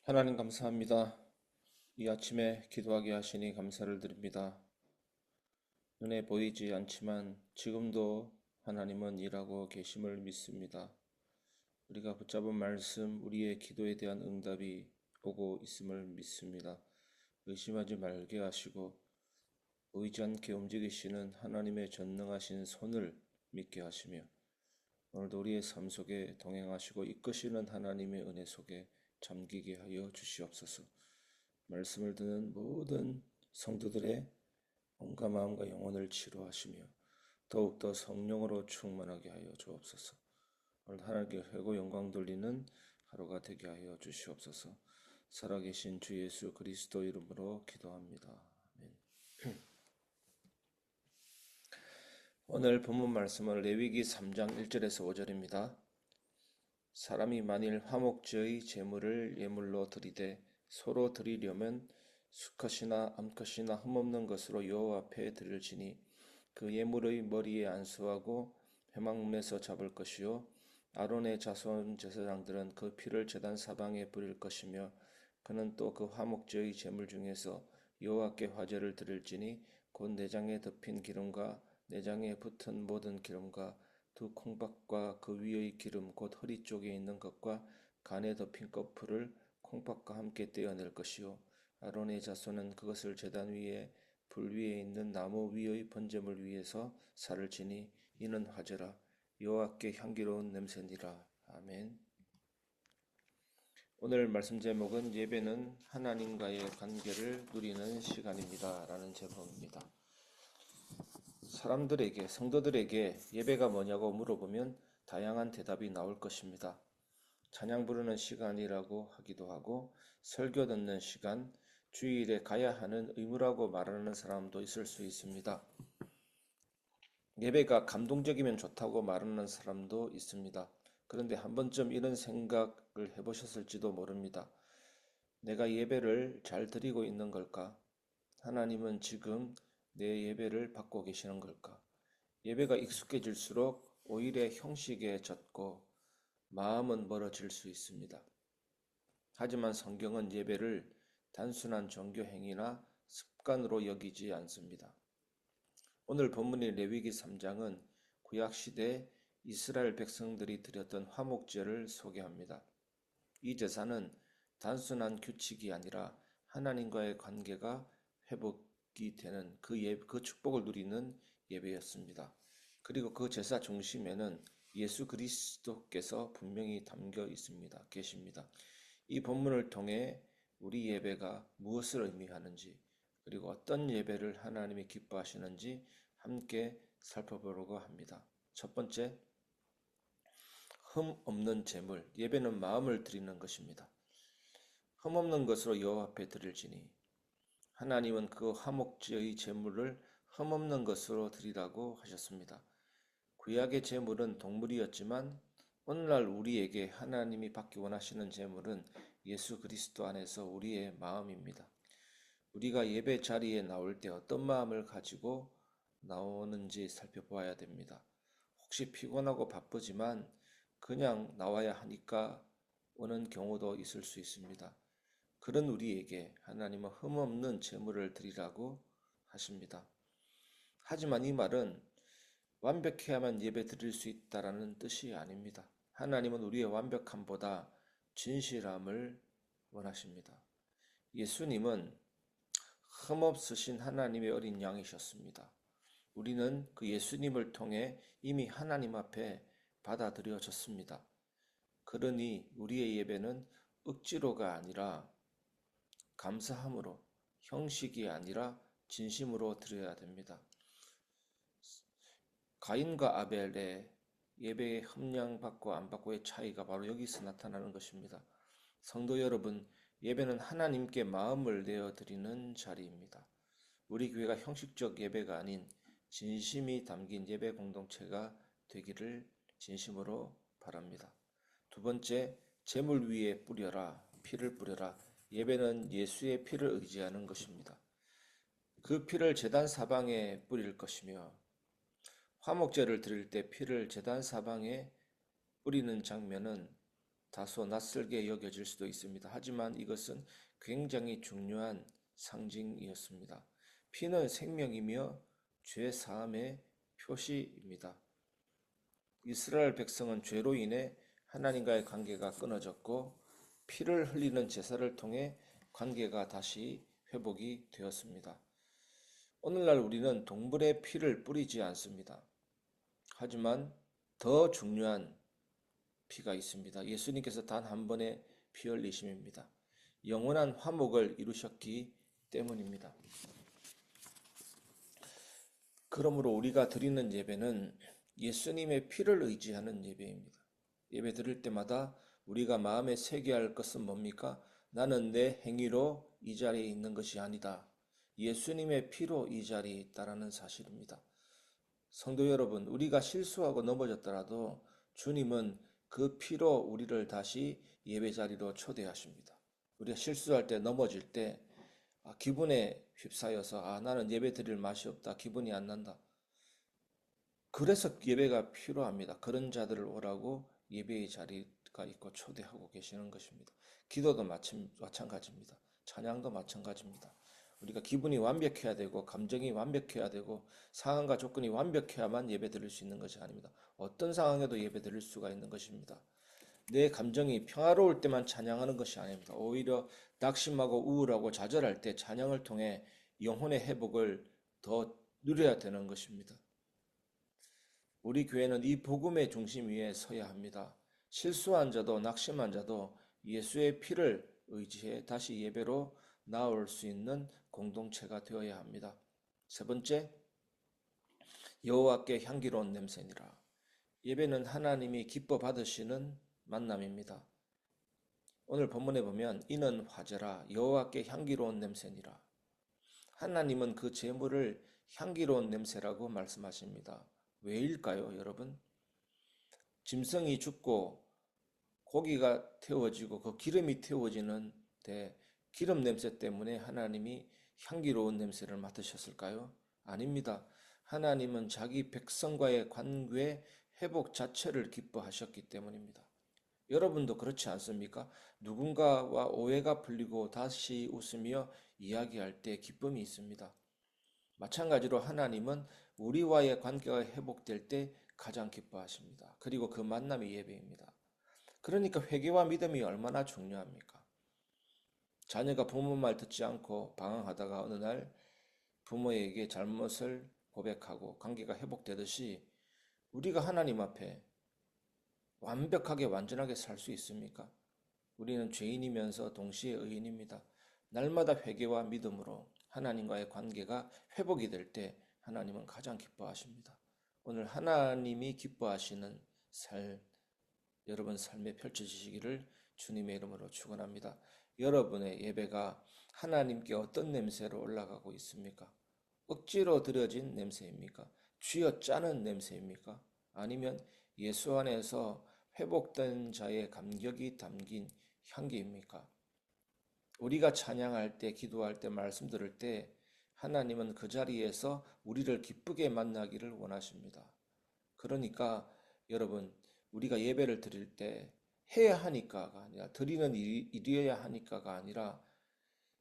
하나님 감사합니다. 이 아침에 기도하게 하시니 감사를 드립니다. 눈에 보이지 않지만 지금도 하나님은 일하고 계심을 믿습니다. 우리가 붙잡은 말씀, 우리의 기도에 대한 응답이 오고 있음을 믿습니다. 의심하지 말게 하시고 보이지 않게 움직이시는 하나님의 전능하신 손을 믿게 하시며 오늘도 우리의 삶 속에 동행하시고 이끄시는 하나님의 은혜 속에 잠기게 하여 주시옵소서. 말씀을 듣는 모든 성도들의 몸과 마음과 영혼을 치료하시며 더욱더 성령으로 충만하게 하여 주옵소서. 오늘 하나님께 회고 영광 돌리는 하루가 되게 하여 주시옵소서. 살아계신 주 예수 그리스도 이름으로 기도합니다. 아멘. 오늘 본문 말씀은 레위기 3장 1절에서 5절입니다. 사람이 만일 화목제의 제물을 예물로 드리되 서로 드리려면 수컷이나 암컷이나 흠없는 것으로 여호와 앞에 드릴지니 그 예물의 머리에 안수하고 회막문에서 잡을 것이요 아론의 자손 제사장들은 그 피를 제단 사방에 뿌릴 것이며 그는 또 그 화목제의 제물 중에서 여호와께 화제를 드릴지니 곧 내장에 덮인 기름과 내장에 붙은 모든 기름과 두 콩밥과 그 위의 기름 곧 허리 쪽에 있는 것과 간에 덮인 거풀을 콩밥과 함께 떼어낼 것이요 아론의 자손은 그것을 제단 위에 불 위에 있는 나무 위의 번제물 위에서 살을 치니 이는 화제라 여호와께 향기로운 냄새니라. 아멘. 오늘 말씀 제목은 예배는 하나님과의 관계를 누리는 시간입니다 라는 제목입니다. 사람들에게, 성도들에게 예배가 뭐냐고 물어보면 다양한 대답이 나올 것입니다. 찬양 부르는 시간이라고 하기도 하고 설교 듣는 시간, 주일에 가야 하는 의무라고 말하는 사람도 있을 수 있습니다. 예배가 감동적이면 좋다고 말하는 사람도 있습니다. 그런데 한 번쯤 이런 생각을 해보셨을지도 모릅니다. 내가 예배를 잘 드리고 있는 걸까? 하나님은 지금 내 예배를 받고 계시는 걸까? 예배가 익숙해질수록 오히려 형식에 젖고 마음은 멀어질 수 있습니다. 하지만 성경은 예배를 단순한 종교 행위나 습관으로 여기지 않습니다. 오늘 본문의 레위기 3장은 구약시대 이스라엘 백성들이 드렸던 화목제를 소개합니다. 이 제사는 단순한 규칙이 아니라 하나님과의 관계가 회복이 되는 그 축복을 누리는 예배였습니다. 그리고 그 제사 중심에는 예수 그리스도께서 분명히 담겨 있습니다. 계십니다. 이 본문을 통해 우리 예배가 무엇을 의미하는지 그리고 어떤 예배를 하나님이 기뻐하시는지 함께 살펴보려고 합니다. 첫 번째, 흠 없는 제물. 예배는 마음을 드리는 것입니다. 흠 없는 것으로 여호와 앞에 드릴지니 하나님은 그 화목제의 제물을 흠 없는 것으로 드리라고 하셨습니다. 구약의 제물은 동물이었지만 오늘날 우리에게 하나님이 받기 원하시는 제물은 예수 그리스도 안에서 우리의 마음입니다. 우리가 예배 자리에 나올 때 어떤 마음을 가지고 나오는지 살펴보아야 됩니다. 혹시 피곤하고 바쁘지만 그냥 나와야 하니까 오는 경우도 있을 수 있습니다. 그런 우리에게 하나님은 흠없는 제물을 드리라고 하십니다. 하지만 이 말은 완벽해야만 예배 드릴 수 있다라는 뜻이 아닙니다. 하나님은 우리의 완벽함보다 진실함을 원하십니다. 예수님은 흠없으신 하나님의 어린 양이셨습니다. 우리는 그 예수님을 통해 이미 하나님 앞에 받아들여졌습니다. 그러니 우리의 예배는 억지로가 아니라 감사함으로, 형식이 아니라 진심으로 드려야 됩니다. 가인과 아벨의 예배의 함량받고 안 받고의 차이가 바로 여기서 나타나는 것입니다. 성도 여러분, 예배는 하나님께 마음을 내어드리는 자리입니다. 우리 교회가 형식적 예배가 아닌 진심이 담긴 예배 공동체가 되기를 진심으로 바랍니다. 두 번째, 제물 위에 뿌려라, 피를 뿌려라. 예배는 예수의 피를 의지하는 것입니다. 그 피를 제단 사방에 뿌릴 것이며 화목제를 드릴 때 피를 제단 사방에 뿌리는 장면은 다소 낯설게 여겨질 수도 있습니다. 하지만 이것은 굉장히 중요한 상징이었습니다. 피는 생명이며 죄 사함의 표시입니다. 이스라엘 백성은 죄로 인해 하나님과의 관계가 끊어졌고 피를 흘리는 제사를 통해 관계가 다시 회복이 되었습니다. 오늘날 우리는 동물의 피를 뿌리지 않습니다. 하지만 더 중요한 피가 있습니다. 예수님께서 단 한 번의 피 흘리심입니다. 영원한 화목을 이루셨기 때문입니다. 그러므로 우리가 드리는 예배는 예수님의 피를 의지하는 예배입니다. 예배 드릴 때마다 우리가 마음에 새겨야 할 것은 뭡니까? 나는 내 행위로 이 자리에 있는 것이 아니다. 예수님의 피로 이 자리에 있다라는 사실입니다. 성도 여러분, 우리가 실수하고 넘어졌더라도 주님은 그 피로 우리를 다시 예배 자리로 초대하십니다. 우리가 실수할 때 넘어질 때 기분에 휩싸여서 나는 예배 드릴 맛이 없다. 기분이 안 난다. 그래서 예배가 필요합니다. 그런 자들을 오라고 예배의 자리가 있고 초대하고 계시는 것입니다. 기도도 마찬가지입니다. 찬양도 마찬가지입니다. 우리가 기분이 완벽해야 되고 감정이 완벽해야 되고 상황과 조건이 완벽해야만 예배 드릴 수 있는 것이 아닙니다. 어떤 상황에도 예배 드릴 수가 있는 것입니다. 내 감정이 평화로울 때만 찬양하는 것이 아닙니다. 오히려 낙심하고 우울하고 좌절할 때 찬양을 통해 영혼의 회복을 더 누려야 되는 것입니다. 우리 교회는 이 복음의 중심 위에 서야 합니다. 실수한 자도 낙심한 자도 예수의 피를 의지해 다시 예배로 나올 수 있는 공동체가 되어야 합니다. 세 번째, 여호와께 향기로운 냄새니라. 예배는 하나님이 기뻐 받으시는 만남입니다. 오늘 본문에 보면 이는 화제라 여호와께 향기로운 냄새니라. 하나님은 그 제물을 향기로운 냄새라고 말씀하십니다. 왜일까요, 여러분? 짐승이 죽고 고기가 태워지고 그 기름이 태워지는데 기름 냄새 때문에 하나님이 향기로운 냄새를 맡으셨을까요? 아닙니다. 하나님은 자기 백성과의 관계 회복 자체를 기뻐하셨기 때문입니다. 여러분도 그렇지 않습니까? 누군가와 오해가 풀리고 다시 웃으며 이야기할 때 기쁨이 있습니다. 마찬가지로 하나님은 우리와의 관계가 회복될 때 가장 기뻐하십니다. 그리고 그 만남이 예배입니다. 그러니까 회개와 믿음이 얼마나 중요합니까? 자녀가 부모 말 듣지 않고 방황하다가 어느 날 부모에게 잘못을 고백하고 관계가 회복되듯이 우리가 하나님 앞에 완벽하게 완전하게 살 수 있습니까? 우리는 죄인이면서 동시에 의인입니다. 날마다 회개와 믿음으로 하나님과의 관계가 회복이 될 때 하나님은 가장 기뻐하십니다. 오늘 하나님이 기뻐하시는 여러분 삶에 펼쳐지시기를 주님의 이름으로 축원합니다. 여러분의 예배가 하나님께 어떤 냄새로 올라가고 있습니까? 억지로 드려진 냄새입니까? 쥐어짜는 냄새입니까? 아니면 예수 안에서 회복된 자의 감격이 담긴 향기입니까? 우리가 찬양할 때, 기도할 때, 말씀 들을 때 하나님은 그 자리에서 우리를 기쁘게 만나기를 원하십니다. 그러니까 여러분, 우리가 예배를 드릴 때 해야 하니까가 아니라 드리는 일이어야 하니까가 아니라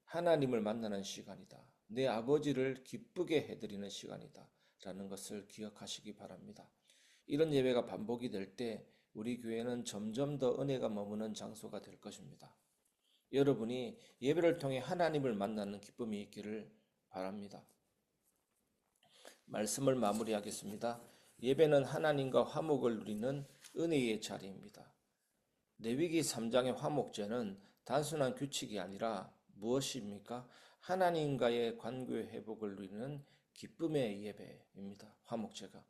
하나님을 만나는 시간이다. 내 아버지를 기쁘게 해드리는 시간이다. 라는 것을 기억하시기 바랍니다. 이런 예배가 반복이 될 때 우리 교회는 점점 더 은혜가 머무는 장소가 될 것입니다. 여러분이 예배를 통해 하나님을 만나는 기쁨이 있기를 바랍니다. 말씀을 마무리하겠습니다. 예배는 하나님과 화목을 누리는 은혜의 자리입니다. 레위기 3장의 화목제는 단순한 규칙이 아니라 무엇입니까? 하나님과의 관계 회복을 누리는 기쁨의 예배입니다. 화목제가.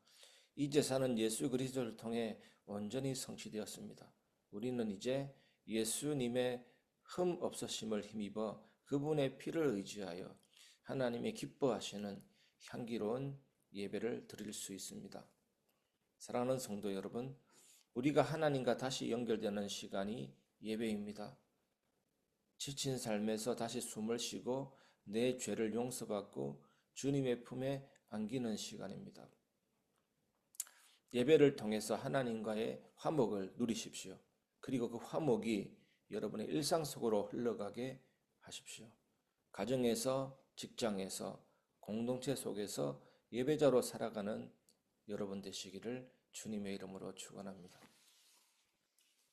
이 제사는 예수 그리스도를 통해 온전히 성취되었습니다. 우리는 이제 예수님의 흠 없으심을 힘입어 그분의 피를 의지하여 하나님의 기뻐하시는 향기로운 예배를 드릴 수 있습니다. 사랑하는 성도 여러분, 우리가 하나님과 다시 연결되는 시간이 예배입니다. 지친 삶에서 다시 숨을 쉬고 내 죄를 용서받고 주님의 품에 안기는 시간입니다. 예배를 통해서 하나님과의 화목을 누리십시오. 그리고 그 화목이 여러분의 일상 속으로 흘러가게 하십시오. 가정에서, 직장에서, 공동체 속에서 예배자로 살아가는 여러분 되시기를 주님의 이름으로 축원합니다.